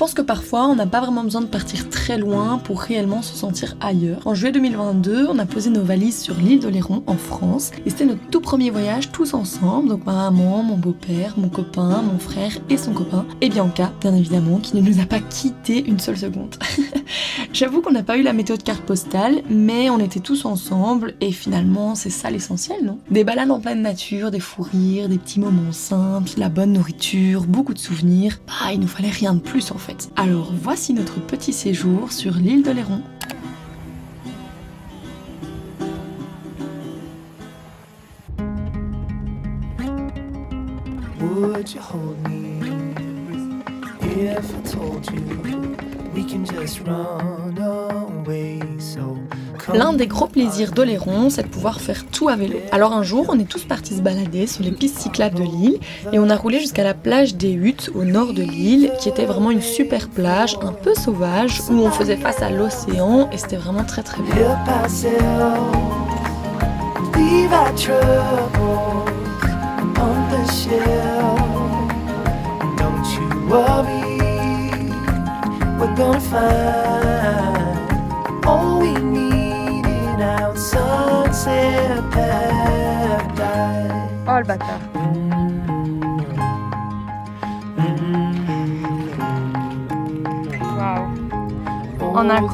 pense que parfois on n'a pas vraiment besoin de partir très loin pour réellement se sentir ailleurs. En juillet 2022, on a posé nos valises sur l'île d'Oléron en France et c'était notre tout premier voyage tous ensemble, donc ma maman, mon beau-père, mon copain, mon frère et son copain, et Bianca, bien évidemment, qui ne nous a pas quitté une seule seconde. J'avoue qu'on n'a pas eu la météo de carte postale, mais on était tous ensemble et finalement c'est ça l'essentiel, non? Des balades en pleine nature, des fous rires, des petits moments simples, la bonne nourriture, beaucoup de souvenirs, il nous fallait rien de plus en fait. Alors voici notre petit séjour sur l'île d'Oléron. Would you hold me if I told you we can just run away? So L'un des gros plaisirs d'Oléron, c'est de pouvoir faire tout à vélo. Alors un jour, on est tous partis se balader sur les pistes cyclables de l'île et on a roulé jusqu'à la plage des Huttes au nord de l'île, qui était vraiment une super plage, un peu sauvage, où on faisait face à l'océan et c'était vraiment très très beau. leave our troubles on the shelf. Don't you worry, we're gonna find all we need in our sunset paradise. Oh le bâtard. Waouh. En un coup.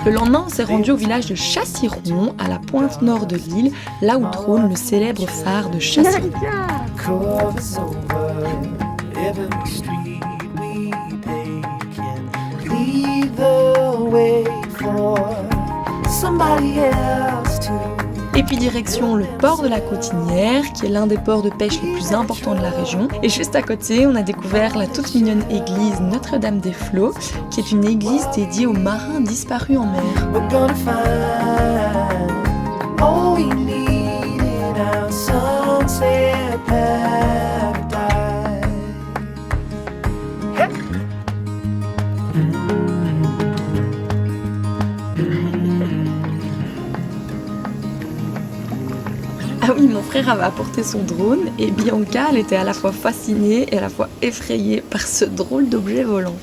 Le lendemain, on s'est rendu au village de Chassiron, à la pointe nord de l'île, là où trône le célèbre phare de Chassiron. Et puis direction le port de la Cotinière, qui est l'un des ports de pêche les plus importants de la région. Et juste à côté, on a découvert la toute mignonne église Notre-Dame-des-Flots, qui est une église dédiée aux marins disparus en mer. Ah oui, mon frère avait apporté son drone et Bianca, elle était à la fois fascinée et à la fois effrayée par ce drôle d'objet volant.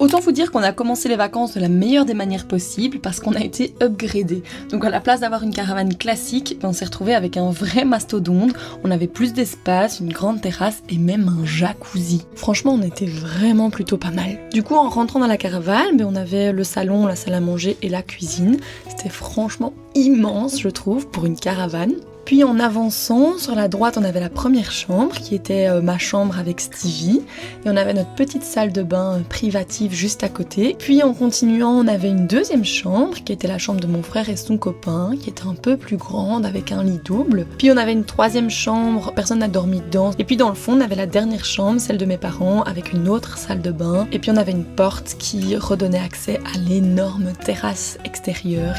Autant vous dire qu'on a commencé les vacances de la meilleure des manières possibles parce qu'on a été upgradé. Donc à la place d'avoir une caravane classique, on s'est retrouvé avec un vrai mastodonte. On avait plus d'espace, une grande terrasse et même un jacuzzi. Franchement, on était vraiment plutôt pas mal. Du coup, en rentrant dans la caravane, on avait le salon, la salle à manger et la cuisine. C'était franchement immense, je trouve, pour une caravane. Puis en avançant, sur la droite, on avait la première chambre, qui était ma chambre avec Stevie. Et on avait notre petite salle de bain privative juste à côté. Puis en continuant, on avait une deuxième chambre, qui était la chambre de mon frère et son copain, qui était un peu plus grande, avec un lit double. Puis on avait une troisième chambre, personne n'a dormi dedans. Et puis dans le fond, on avait la dernière chambre, celle de mes parents, avec une autre salle de bain. Et puis on avait une porte qui redonnait accès à l'énorme terrasse extérieure.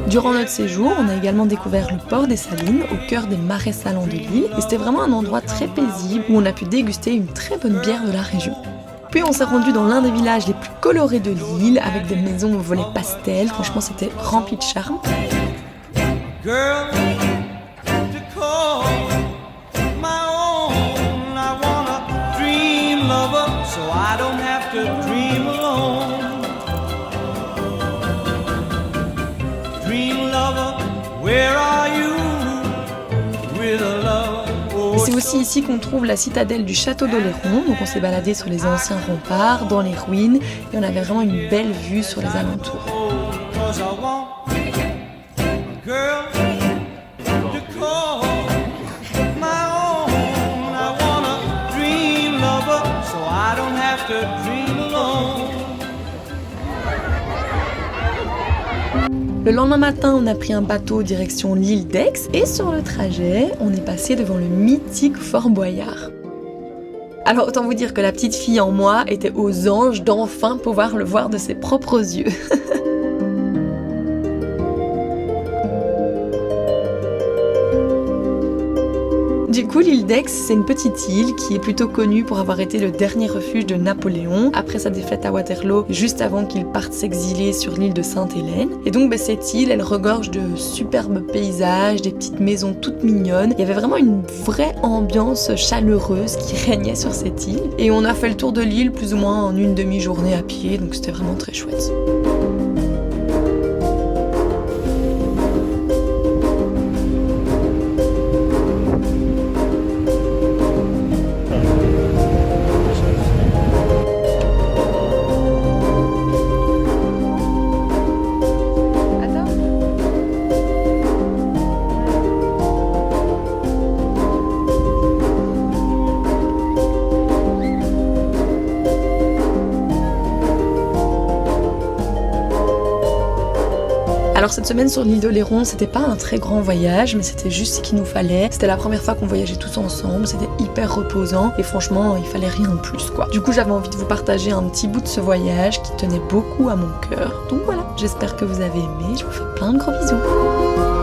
Durant notre séjour, on a également découvert le port des Salines, au cœur des marais salants de l'île, et c'était vraiment un endroit très paisible où on a pu déguster une très bonne bière de la région. Puis on s'est rendu dans l'un des villages les plus colorés de l'île, avec des maisons aux volets pastel, franchement c'était rempli de charme. Girl, to call my own, I want a dream lover, so I don't have to dream alone. Dream lover, where are you with a love? Et c'est aussi ici qu'on trouve la citadelle du château d'Oléron, donc on s'est baladé sur les anciens remparts, dans les ruines, et on avait vraiment une belle vue sur les alentours. Girl, to call my own, I want a dream lover, so I don't have to dream alone. Le lendemain matin, on a pris un bateau direction l'île d'Aix, et sur le trajet, on est passé devant le mythique Fort Boyard. Alors autant vous dire que la petite fille en moi était aux anges d'enfin pouvoir le voir de ses propres yeux. Du coup, l'île d'Aix, c'est une petite île qui est plutôt connue pour avoir été le dernier refuge de Napoléon après sa défaite à Waterloo, juste avant qu'il parte s'exiler sur l'île de Sainte-Hélène. Et donc cette île, elle regorge de superbes paysages, des petites maisons toutes mignonnes. Il y avait vraiment une vraie ambiance chaleureuse qui régnait sur cette île. Et on a fait le tour de l'île plus ou moins en une demi-journée à pied, donc c'était vraiment très chouette. Alors cette semaine sur l'île d'Oléron, c'était pas un très grand voyage, mais c'était juste ce qu'il nous fallait. C'était la première fois qu'on voyageait tous ensemble, c'était hyper reposant et franchement, il fallait rien de plus quoi. Du coup, j'avais envie de vous partager un petit bout de ce voyage qui tenait beaucoup à mon cœur. Donc voilà, j'espère que vous avez aimé, je vous fais plein de gros bisous.